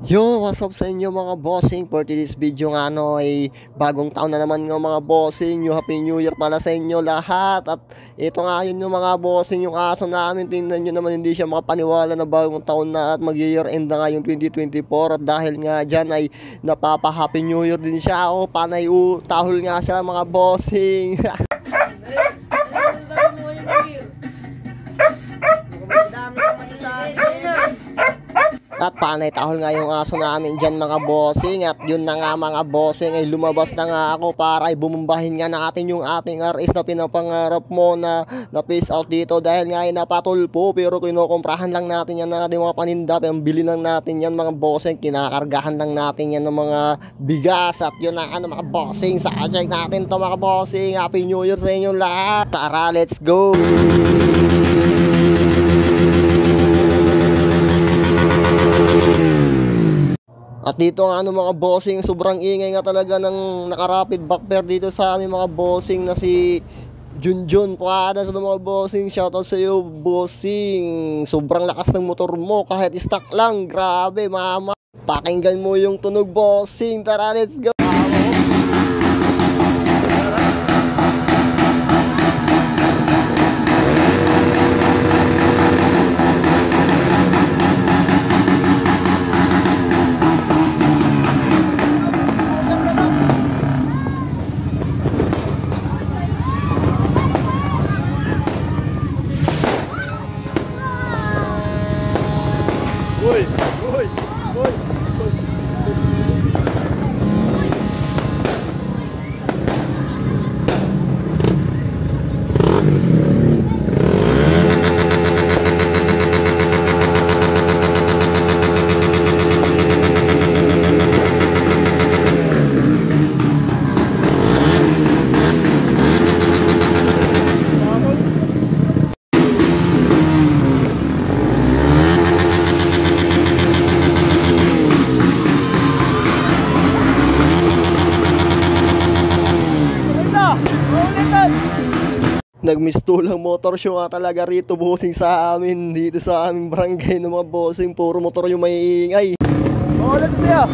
Yo, what's up sa inyo mga bossing? For today's video nga ay bagong taon na naman nga mga bossing. Happy New Year pala sa inyo lahat. At ito nga yun yung mga bossing, yung aso namin. Tingnan nyo naman, hindi siya makapaniwala na bagong taon na at mag-year end na nga yung 2024. At dahil nga dyan ay napapa-Happy New Year din siya. O panay tahol nga siya mga bossing. At panay tahol nga yung aso namin dyan mga bossing. At yun na nga mga bossing, ay lumabas na nga ako para ay bumumbahin nga natin yung ating RS na pinapangarap mo na face out dito. Dahil nga ay napatulpo, pero kinukomprahan lang natin yan ng ating mga paninda. Bili lang natin yan mga bossing, kinakargahan lang natin yan ng mga bigas. At yun na mga bossing, sa check natin to mga bossing. Happy New Year sa inyo lahat. Tara, let's go! At dito nga mga bossing, sobrang ingay nga talaga ng nakarapid backpair dito sa aming mga bossing na si Junjun. Pakada sa mga bossing, shoutout sa iyo bossing. Sobrang lakas ng motor mo kahit stock lang, grabe mama. Pakinggan mo yung tunog bossing, tara let's go. Uy, uy, uy, uy. Nagmistulang motor show nga talaga rito bossing sa amin, dito sa aming barangay ng mga bossing. Puro motor yung may ingay. Ulit siya.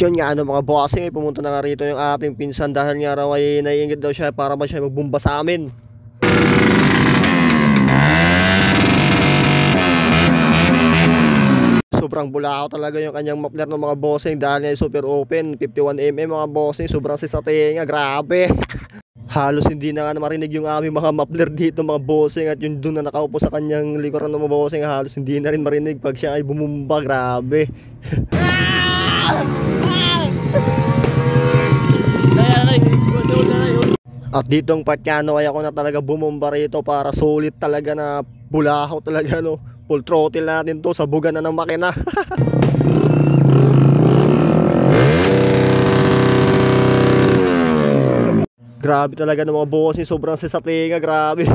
Yun nga mga bossing, pumunta na nga rito yung ating pinsan dahil nga raw ay naiingit daw siya para ba siya magbumba sa amin. Sobrang bulao talaga yung kanyang muffler ng mga bossing dahil nga super open, 51mm mga bossing, sobrang sisate nga, grabe. Halos hindi na nga marinig yung aming mga muffler dito mga bossing. At yung doon na nakaupo sa kanyang likuran ng mga bossing, halos hindi na rin marinig pag siya ay bumumba, grabe. At ditong patyano ay ako na talaga bumomba rito para solid talaga na bulahaw talaga no. Full throttle natin to, sabugan na ng makina. Grabe talaga ng mga bossing, sobrang sisatinga, grabe.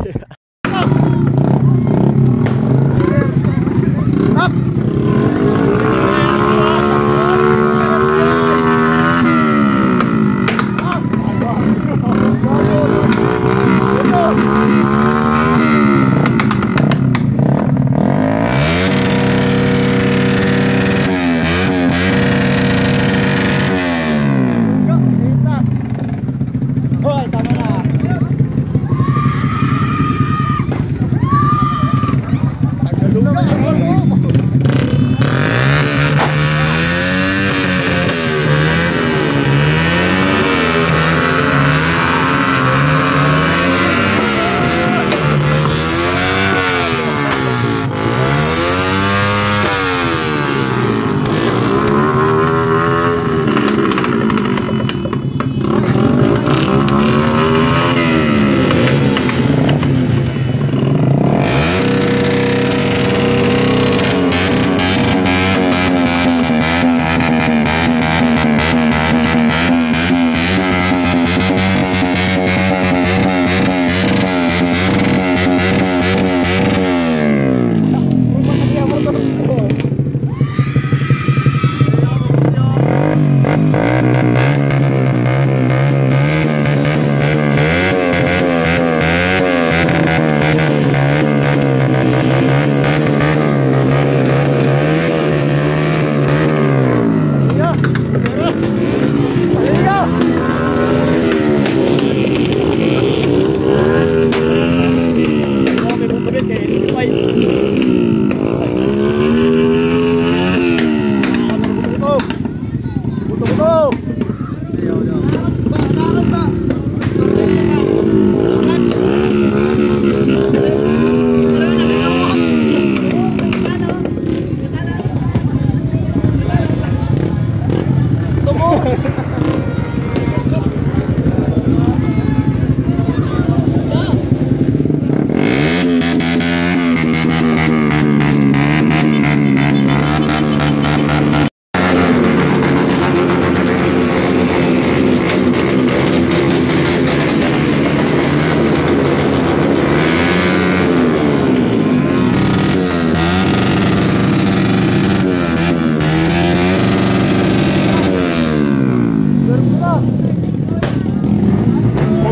Up!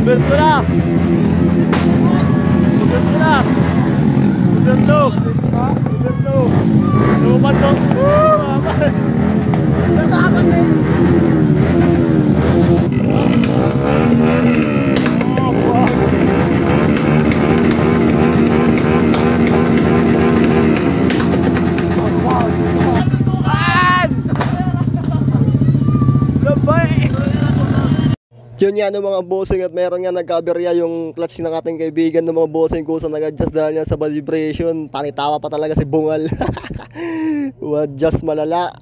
Overto na! Overto na! Overto! Overto! Luman to! Natakot na yun! Yun nga ng mga bossing at meron nga nagkaberya yung clutch ng ating kaibigan ng mga bossing kung saan nag-adjust dahil niya sa vibration. Panitawa pa talaga si Bungal. Adjust malala.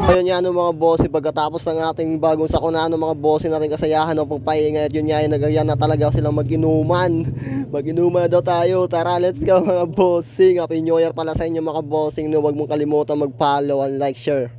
Ayun nga ng mga bossing pagkatapos ng ating bagong sakuna ng mga bossing na rin kasayahan ng pagpahinga at yun nga yung nagagyan na talaga silang mag-inuman. Mag-inuman na daw tayo. Tara, let's go mga bossing. Happy New Year pala sa inyo mga bossing. No, huwag mong kalimutan mag-follow and like, share.